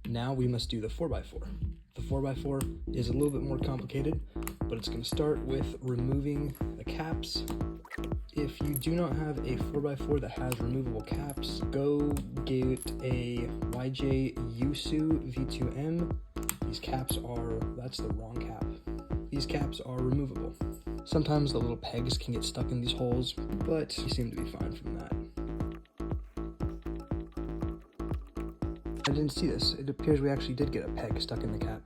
Now we must do the 4x4. The 4x4 is a little bit more complicated, but it's going to start with removing the caps. If you do not have a 4x4 that has removable caps, go get a YJ Yusu V2M. These caps are, that's the wrong cap. These caps are removable. Sometimes the little pegs can get stuck in these holes, but you seem to be fine from that. I didn't see this. It appears we actually did get a peg stuck in the cap.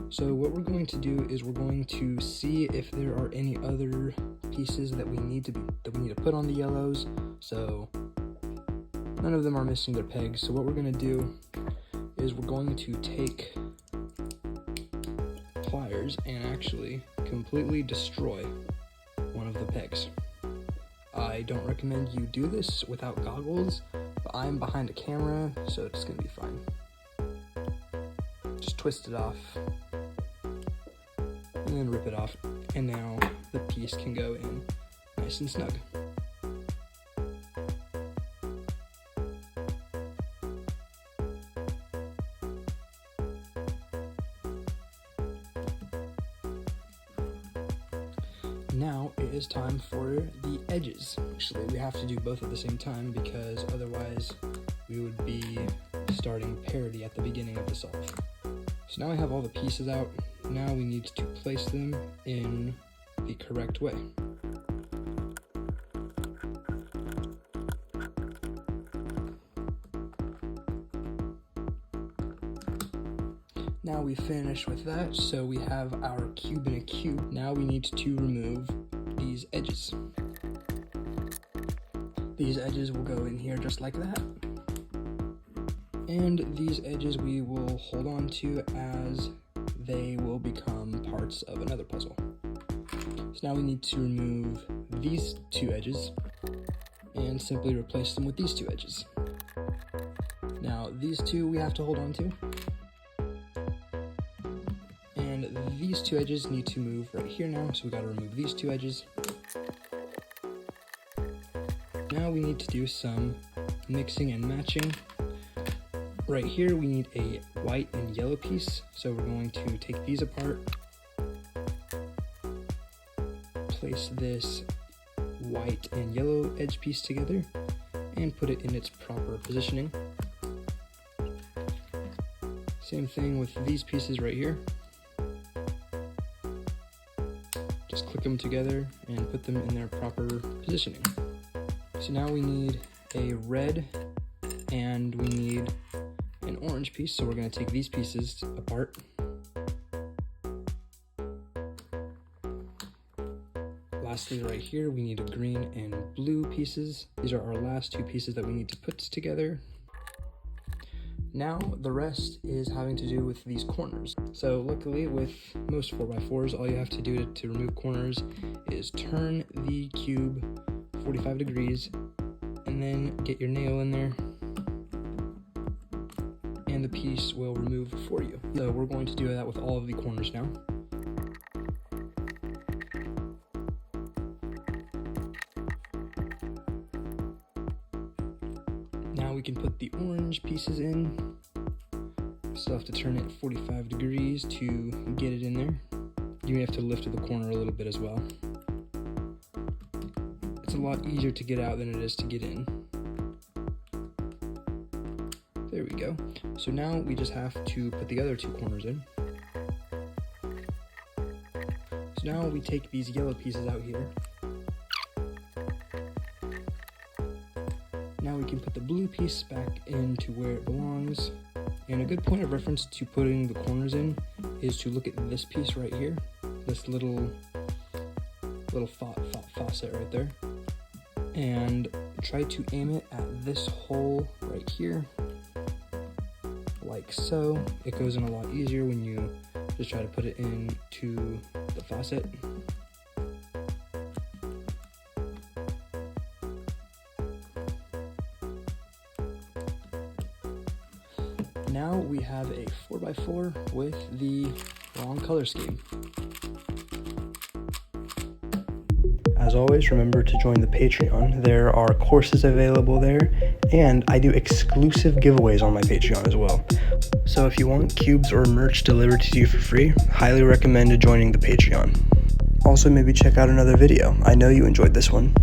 So what we're going to do is we're going to see if there are any other pieces that we need to put on the yellows. So none of them are missing their pegs. So what we're going to do is we're going to take pliers and actually completely destroy one of the pegs. I don't recommend you do this without goggles, but I'm behind a camera, so it's gonna be fine. Just twist it off and then rip it off, and now the piece can go in nice and snug. Now it is time for the edges. Actually, we have to do both at the same time because otherwise we would be starting parity at the beginning of the solve. So now I have all the pieces out. Now we need to place them in the correct way. Now we finish with that, so we have our cube in a cube. Now we need to remove these edges. These edges will go in here just like that. And these edges we will hold on to as they will become parts of another puzzle. So now we need to remove these two edges and simply replace them with these two edges. Now these two we have to hold on to. And these two edges need to move right here now, so we gotta remove these two edges. Now we need to do some mixing and matching. Right here we need a white and yellow piece, so we're going to take these apart, place this white and yellow edge piece together, and put it in its proper positioning. Same thing with these pieces right here. Just click them together and put them in their proper positioning. So now we need a red and we need an orange piece, so we're going to take these pieces apart. Lastly, right here we need a green and blue pieces. These are our last two pieces that we need to put together. Now the rest is having to do with these corners. So luckily with most 4x4s, all you have to do to remove corners is turn the cube 45 degrees and then get your nail in there and the piece will remove for you. So we're going to do that with all of the corners now. Now we can put the orange pieces in. Still have to turn it 45 degrees to get it in there. You may have to lift the corner a little bit as well. It's a lot easier to get out than it is to get in. There we go. So now we just have to put the other two corners in. So now we take these yellow pieces out here. Now we can put the blue piece back into where it belongs. And a good point of reference to putting the corners in is to look at this piece right here. This little faucet right there. And try to aim it at this hole right here. Like so. It goes in a lot easier when you just try to put it into the faucet. Now we have a 4x4 with the wrong color scheme. As always, remember to join the Patreon. There are courses available there, and I do exclusive giveaways on my Patreon as well. So if you want cubes or merch delivered to you for free, highly recommend joining the Patreon. Also, maybe check out another video. I know you enjoyed this one.